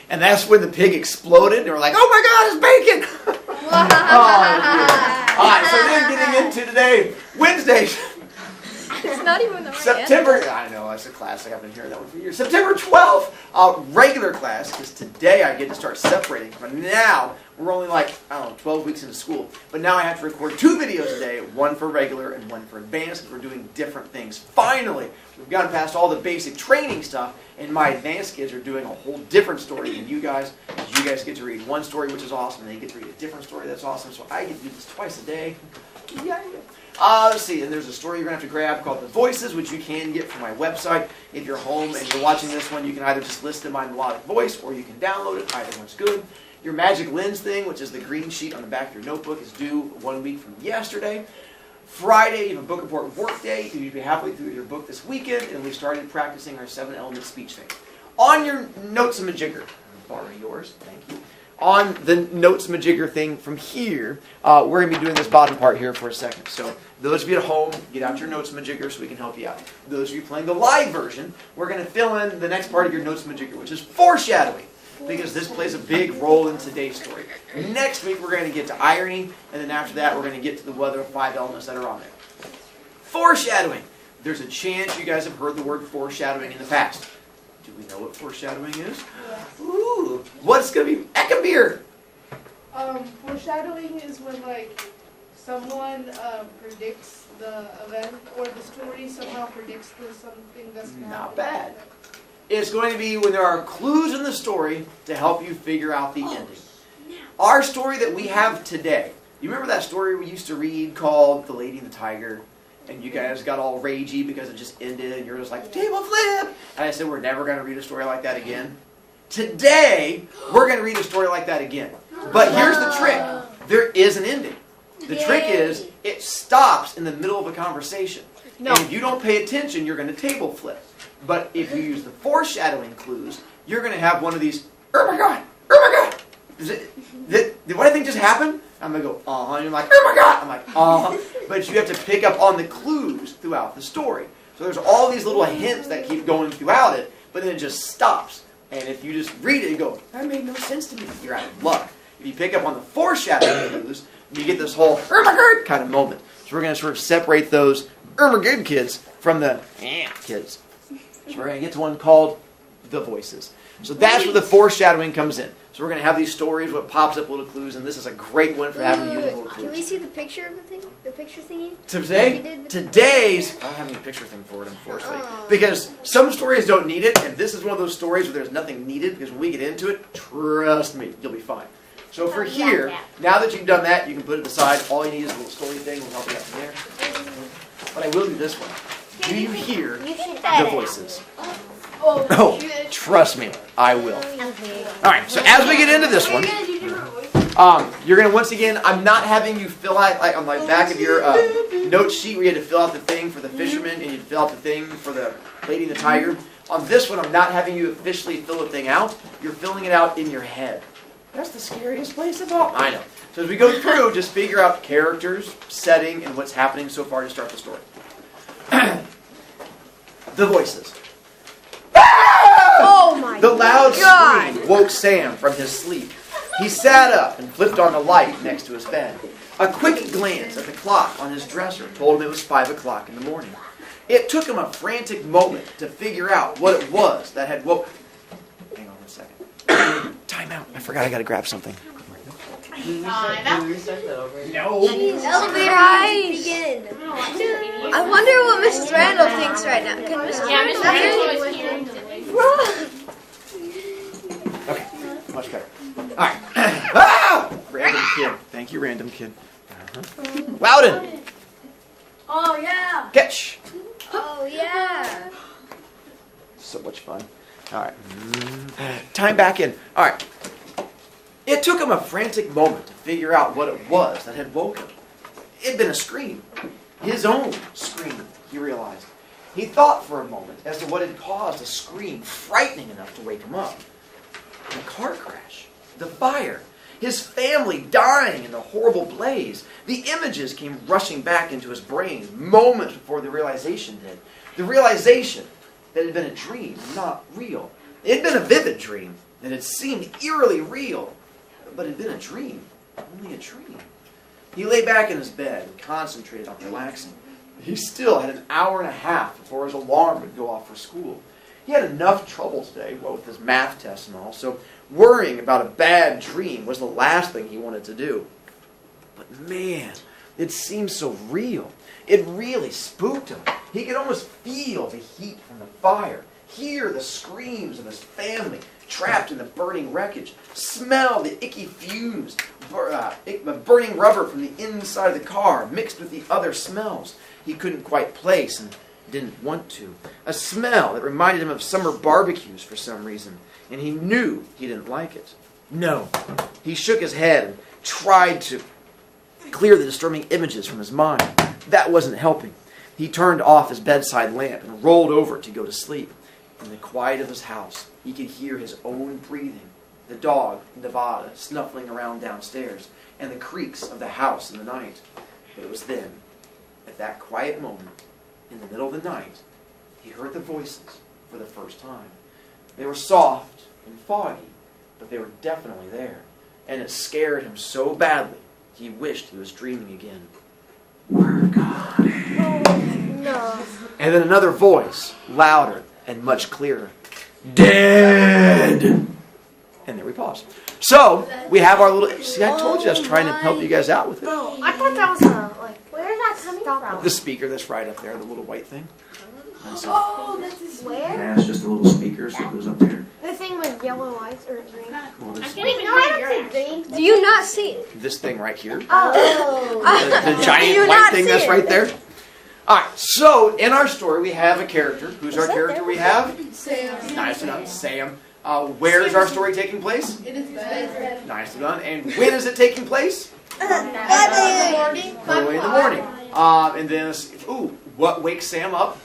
And that's when the pig exploded, and we're like, oh my God, it's bacon! All right, so then getting into today, Wednesday. It's not even the right September, answer. I know, that's a classic. I've been hearing that one for years. September 12th, regular class, because today I get to start separating. But now, we're only like, I don't know, 12 weeks into school. But now I have to record 2 videos a day, one for regular and one for advanced, because we're doing different things. Finally, we've gotten past all the basic training stuff, and my advanced kids are doing a whole different story than you guys. You guys get to read one story, which is awesome, and they get to read a different story that's awesome. So I get to do this twice a day. Yeah. Let's see, and there's a story you're going to have to grab called The Voices, which you can get from my website. If you're home and you're watching this one, you can either just listen to my melodic voice, or you can download it. Either one's good. Your Magic Lens thing, which is the green sheet on the back of your notebook, is due 1 week from yesterday. Friday, you have a book report work day. You'll be halfway through your book this weekend, and we started practicing our 7-element speech thing. On your Notes-a-Majigger, borrow yours, thank you. On the Notes-a-Majigger thing from here, we're going to be doing this bottom part here for a second. So those of you at home, get out your Notes-a-Majigger so we can help you out. Those of you playing the live version, we're going to fill in the next part of your Notes-a-Majigger, which is foreshadowing, because this plays a big role in today's story. Next week, we're going to get to irony, and then after that, we're going to get to the other 5 elements that are on there. Foreshadowing. There's a chance you guys have heard the word foreshadowing in the past. Do we know what foreshadowing is? Yeah. Ooh, what's going to be Eckenbeer? Foreshadowing is when, like, someone predicts the event or the story somehow predicts something that's going to happen. Not bad. It's going to be when there are clues in the story to help you figure out the ending. Our story that we have today, you remember that story we used to read called The Lady and the Tiger? And you guys got all ragey because it just ended, and you're just like, table flip! And I said, we're never going to read a story like that again. Today, we're going to read a story like that again. But here's the trick. There is an ending. The trick is, it stops in the middle of a conversation. No. And if you don't pay attention, you're going to table flip. But if you use the foreshadowing clues, you're going to have one of these, oh my God, oh my God. Did what I think just happened? I'm going to go, uh-huh. And you're like, oh my God. I'm like, uh-huh. But you have to pick up on the clues throughout the story. So there's all these little hints that keep going throughout it, but then it just stops. And if you just read it and go, that made no sense to me, you're out of luck. If you pick up on the foreshadowing clues, you get this whole, oh my God kind of moment. So we're going to sort of separate those good kids from the kids. So we're going to get to one called The Voices. So that's where the foreshadowing comes in. So we're going to have these stories, what pops up little clues, and this is a great one for having you little clues. Can we see the picture of the thing? The picture thingy? Today's, I don't have any picture thing for it, unfortunately. Because some stories don't need it, and this is one of those stories where there's nothing needed, because when we get into it, trust me, you'll be fine. So for here, now that you've done that, you can put it aside. All you need is a little story thing. We'll help you out from there. But I will do this one. Do you hear the voices? Oh, trust me, I will. All right, so as we get into this one, you're going to, once again, I'm not having you fill out, like on the back of your note sheet where you had to fill out the thing for the fisherman and you fill out the thing for the Lady and the Tiger. On this one, I'm not having you officially fill the thing out. You're filling it out in your head. That's the scariest place of all. I know. So as we go through, just figure out characters, setting, and what's happening so far to start the story. The voices. Oh my God. The loud scream woke Sam from his sleep. He sat up and flipped on the light next to his bed. A quick glance at the clock on his dresser told him it was 5 o'clock in the morning. It took him a frantic moment to figure out what it was that had woke... Hang on 1 second. Time out. I forgot I got to grab something. No. Elevator eyes. Begin. I wonder what Mrs. Randall thinks right now. Can Mrs. Randall? Okay, much better. All right. Ah! Random kid. Thank you, random kid. Loudon. Oh, yeah. Catch. Oh, yeah. So much fun. All right. Time back in. All right. It took him a frantic moment to figure out what it was that had woken him. It had been a scream. His own scream, he realized. He thought for a moment as to what had caused a scream frightening enough to wake him up. The car crash. The fire. His family dying in the horrible blaze. The images came rushing back into his brain moments before the realization did. The realization that it had been a dream, not real. It had been a vivid dream, It had seemed eerily real, but it had been a dream. Only a dream. He lay back in his bed and concentrated on relaxing. He still had an hour and a half before his alarm would go off for school. He had enough trouble today, with his math test and all, so worrying about a bad dream was the last thing he wanted to do. But man, it seemed so real. It really spooked him. He could almost feel the heat from the fire, hear the screams of his family trapped in the burning wreckage, smell the icky fumes, burning rubber from the inside of the car mixed with the other smells he couldn't quite place and didn't want to. A smell that reminded him of summer barbecues for some reason, and he knew he didn't like it. No. He shook his head and tried to clear the disturbing images from his mind. That wasn't helping. He turned off his bedside lamp and rolled over to go to sleep. In the quiet of his house, he could hear his own breathing, the dog, Nevada, snuffling around downstairs, and the creaks of the house in the night. But it was then, at that quiet moment, in the middle of the night, he heard the voices for the first time. They were soft and foggy, but they were definitely there, and it scared him so badly he wished he was dreaming again. We're gone. No. And then another voice, louder and much clearer. Dead! And there we pause. So, we have our little... See, I told you I was trying to help you guys out with it. I thought that was where's that coming from? The speaker that's right up there, the little white thing. Oh, that's his Where? Yeah, it's just a little speaker, so it goes up there. The thing with yellow lights or green. Well, this, Wait, no, I don't see green. Do you not see it? this thing right here. Oh. The giant white thing that's right there. Alright, so in our story we have a character. Who's our character we have? Sam. Nice enough, Sam. Where is our story taking place? It is bad. Nice enough. And when is it taking place? Early in the morning. Early in the morning. And then, what wakes Sam up?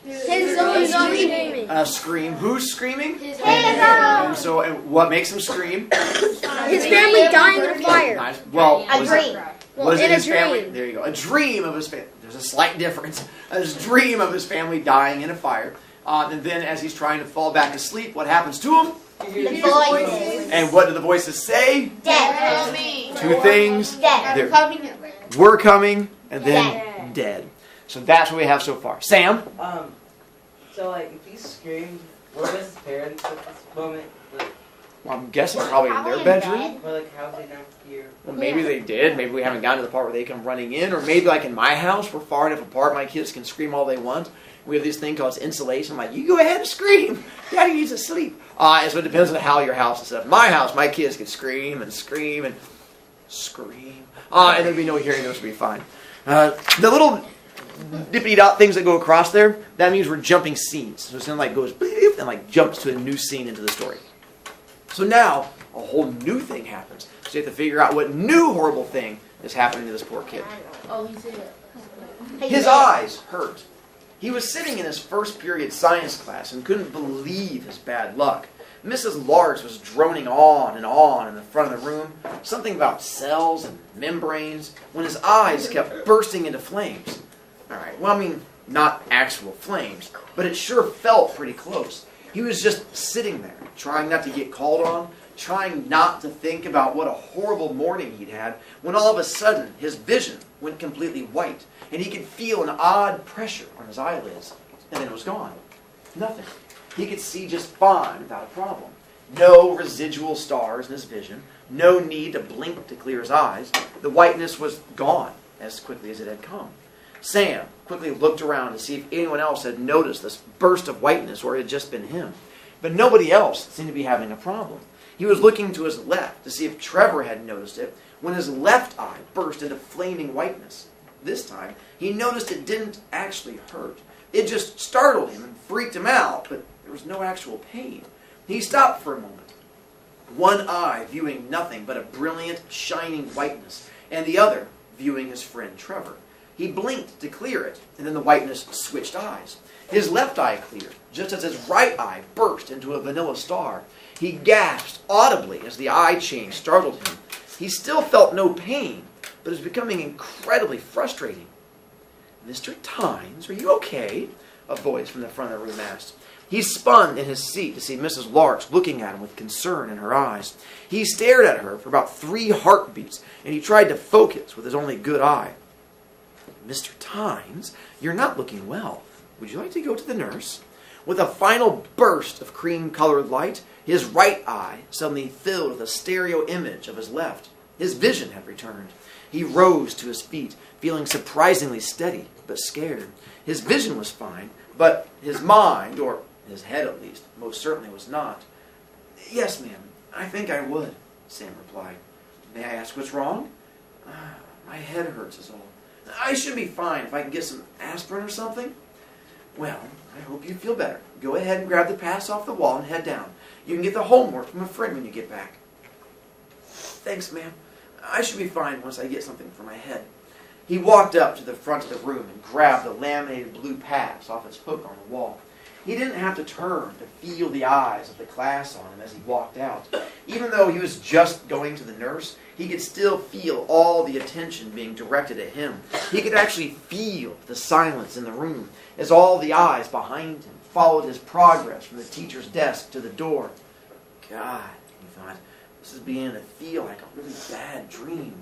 His own screaming. A scream. Who's screaming? His And so, and what makes him scream? His family dying in a fire. Nice. Well, A was dream. Was it in a his family? dream. There you go. A dream of his family. There's a slight difference. A dream of his family dying in a fire. And then as he's trying to fall back to sleep, what happens to him? The voices. And what do the voices say? Dead. Two things. Dead. They're, we're coming, and then dead. So that's what we have so far. Sam? So like, if he screamed, what was his parents at this moment? Like, Well, I'm guessing probably in their bedroom. or like, how did they not hear? Well, maybe they did. Maybe we haven't gotten to the part where they come running in. Or maybe like in my house, we're far enough apart, my kids can scream all they want. We have this thing called insulation. I'm like, you go ahead and scream. Daddy needs to sleep. And so it depends on how your house is set up. My house, my kids can scream and scream and scream. And there'd be no hearing. Those would be fine. The little dippity dot things that go across there, that means we're jumping scenes. So it's going to like goes beep, and like jumps to a new scene into the story. So now a whole new thing happens. So you have to figure out what new horrible thing is happening to this poor kid. Oh, he said it. His eyes hurt. He was sitting in his first period science class and couldn't believe his bad luck. Mrs. Larks was droning on and on in the front of the room, something about cells and membranes, when his eyes kept bursting into flames. Alright, well, I mean, not actual flames, but it sure felt pretty close. He was just sitting there, trying not to get called on, trying not to think about what a horrible morning he'd had, when all of a sudden his vision went completely white, and he could feel an odd pressure on his eyelids, and then it was gone. Nothing. He could see just fine without a problem. No residual stars in his vision, no need to blink to clear his eyes. The whiteness was gone as quickly as it had come. Sam quickly looked around to see if anyone else had noticed this burst of whiteness or it had just been him. But nobody else seemed to be having a problem. He was looking to his left to see if Trevor had noticed it when his left eye burst into flaming whiteness. This time, he noticed it didn't actually hurt. It just startled him and freaked him out, but there was no actual pain. He stopped for a moment, one eye viewing nothing but a brilliant, shining whiteness, and the other viewing his friend Trevor. He blinked to clear it, and then the whiteness switched eyes. His left eye cleared, just as his right eye burst into a vanilla star. He gasped audibly as the eye change startled him. He still felt no pain, but it was becoming incredibly frustrating. "Mr. Tynes, are you okay?" a voice from the front of the room asked. He spun in his seat to see Mrs. Larks looking at him with concern in her eyes. He stared at her for about 3 heartbeats, and he tried to focus with his only good eye. Mr. Tynes, you're not looking well. Would you like to go to the nurse? With a final burst of cream-colored light, his right eye suddenly filled with a stereo image of his left. His vision had returned. He rose to his feet, feeling surprisingly steady, but scared. His vision was fine, but his mind, or his head at least, most certainly was not. Yes, ma'am, I think I would, Sam replied. May I ask what's wrong? My head hurts is all. I should be fine if I can get some aspirin or something. Well, I hope you feel better. Go ahead and grab the pass off the wall and head down. You can get the homework from a friend when you get back. Thanks, ma'am. I should be fine once I get something for my head. He walked up to the front of the room and grabbed the laminated blue pass off its hook on the wall. He didn't have to turn to feel the eyes of the class on him as he walked out. Even though he was just going to the nurse, he could still feel all the attention being directed at him. He could actually feel the silence in the room as all the eyes behind him followed his progress from the teacher's desk to the door. God, he thought, this is beginning to feel like a really bad dream.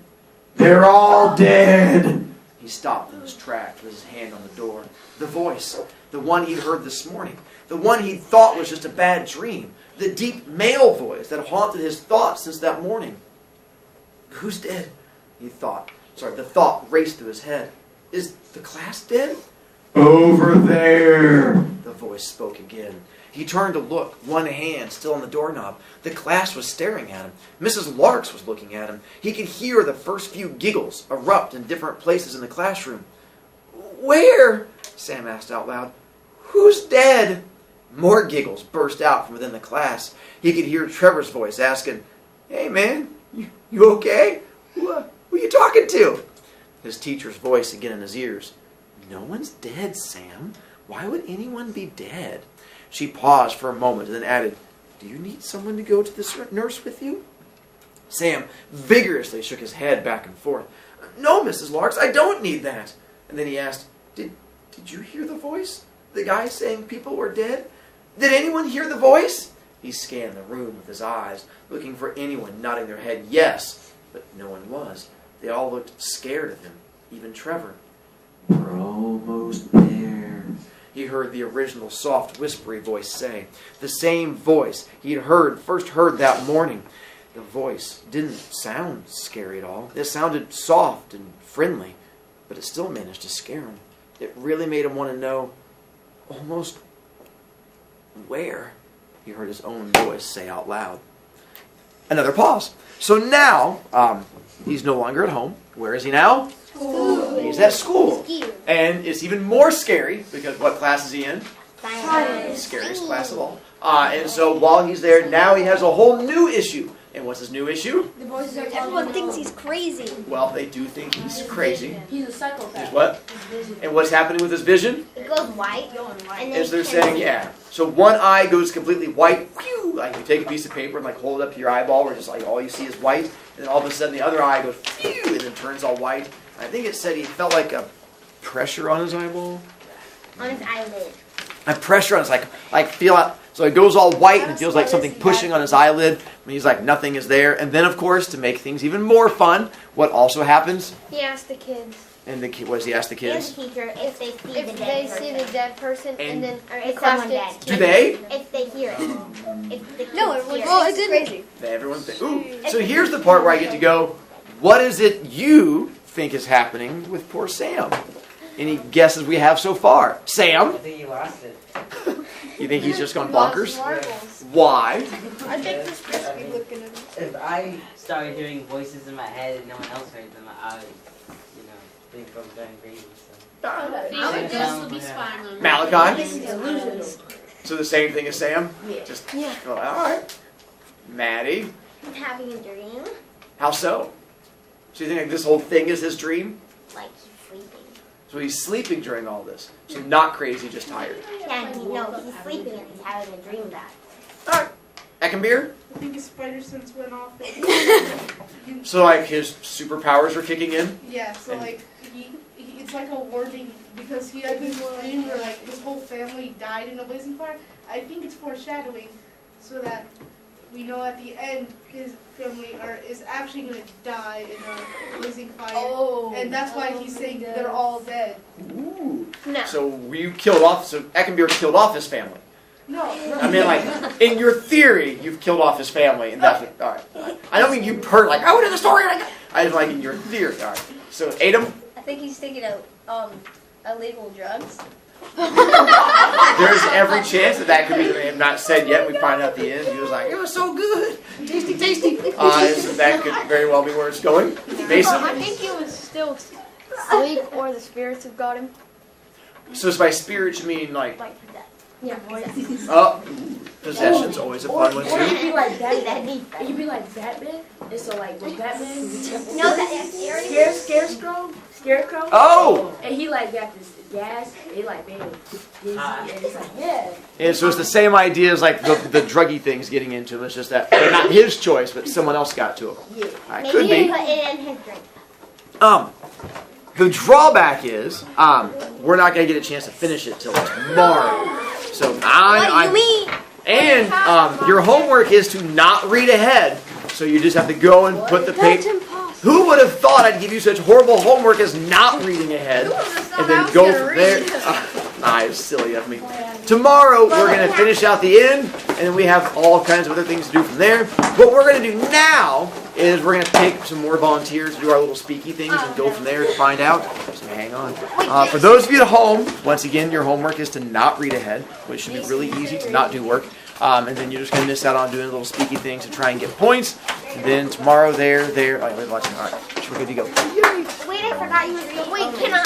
They're all dead! He stopped in his tracks with his hand on the door. The voice, the one he'd heard this morning, the one he'd thought was just a bad dream, the deep male voice that haunted his thoughts since that morning. Who's dead? He thought. The thought raced through his head. Is the class dead? Over there, the voice spoke again. He turned to look, one hand still on the doorknob. The class was staring at him. Mrs. Larks was looking at him. He could hear the first few giggles erupt in different places in the classroom. Where? Sam asked out loud. Who's dead? More giggles burst out from within the class. He could hear Trevor's voice asking, Hey man, you okay? Who are you talking to? His teacher's voice again in his ears. No one's dead, Sam. Why would anyone be dead? She paused for a moment and then added, Do you need someone to go to the nurse with you? Sam vigorously shook his head back and forth. No, Mrs. Larks, I don't need that. And then he asked, Did you hear the voice? The guy saying people were dead? Did anyone hear the voice? He scanned the room with his eyes, looking for anyone nodding their head yes, but no one was. They all looked scared of him, even Trevor. We're almost there, he heard the original soft, whispery voice say. The same voice he had first heard that morning. The voice didn't sound scary at all. It sounded soft and friendly, but it still managed to scare him. It really made him want to know almost where, he heard his own voice say out loud. Another pause. So now, he's no longer at home. Where is he now? School. He's at school. And it's even more scary because what class is he in? Science. Scariest class of all. And so while he's there, now he has a whole new issue. And what's his new issue? Everyone thinks he's crazy. Well, they do think he's crazy. He's a psychopath. He's what? And what's happening with his vision? It goes white. And As they're saying, yeah. So one eye goes completely white. Whew, like you take a piece of paper and like hold it up to your eyeball where just like all you see is white. And then all of a sudden the other eye goes phew, and then turns all white. I think it said he felt like a pressure on his eyeball. On his eyelid. A pressure on his like feel out. So it goes all white and it feels like something pushing on his eyelid. And he's like, nothing is there. And then, of course, to make things even more fun, what also happens? He asked the kids. And what does he ask the kids? And the teacher if they see the dead person and then or the if class someone gets dead. Do they? If they hear it. If the No, kids hear well, it didn't. Crazy. Everyone ooh. So here's the part where I get to go, what is it you think is happening with poor Sam? Any guesses we have so far? Sam? I think you lost it. You think he's just gone bonkers? Why? I think this supposed to be looking at him. If I started hearing voices in my head and no one else heard them, I would, think I'm going crazy. So. Malachi? So the same thing as Sam? Yeah. Just, Yeah. all right. Maddie? I'm having a dream, How so? So you think like this whole thing is his dream? like he's sleeping. So he's sleeping during all this. So not crazy, just tired. Yeah, he's sleeping and he's having a dream that. All right. Eckenbeer? I think his spider sense went off. So like his superpowers are kicking in? Yeah, so like it's like a warning because he had this dream where like his whole family died in a blazing fire. I think it's foreshadowing, so that we know at the end his family is actually going to die in a blazing fire. Oh. And that's why he's saying they're all dead. Ooh. No. So you killed off. So Eckenbeer killed off his family. No. I mean, like in your theory, you've killed off his family, and that's what, all right. I don't mean you like I went in the story. I just like in your theory. All right. So Adam. I think he's thinking of illegal drugs. There's every chance that could be the name. Not said yet. We find out at the end. He was like, it was so good, tasty, tasty. So that could very well be where it's going. Mason. I think he was still asleep, or the spirits have got him. So by spirits you mean like Yeah. possession's always a fun one Or too. you'd be like Batman. You'd be like Batman. And so like with Batman, No, that's Scarecrow. Oh! And he like got this gas. And he like made it dizzy. And it's like And so it's the same idea as like the druggy things getting into him. It's just that they're not his choice, but someone else got to him. Yeah. Right, maybe could he be. put it in his drink. The drawback is we're not gonna get a chance to finish it till tomorrow. So and your homework is to not read ahead. So you just have to go and put the paper. Who would have thought I'd give you such horrible homework as not reading ahead and then go from there? It's silly of me. Tomorrow we're going to finish out the end, and then we have all kinds of other things to do from there. What we're going to do now is we're going to take some more volunteers to do our little speaky things and go from there to find out. So hang on. For those of you at home, once again, your homework is to not read ahead, which should be really easy to not do work. And then you're just going to miss out on doing little speaky things to try and get points. And then tomorrow, there. All right, we're watching. All right, we're good to go. Yay! Wait, I forgot you were reading. Wait, can I?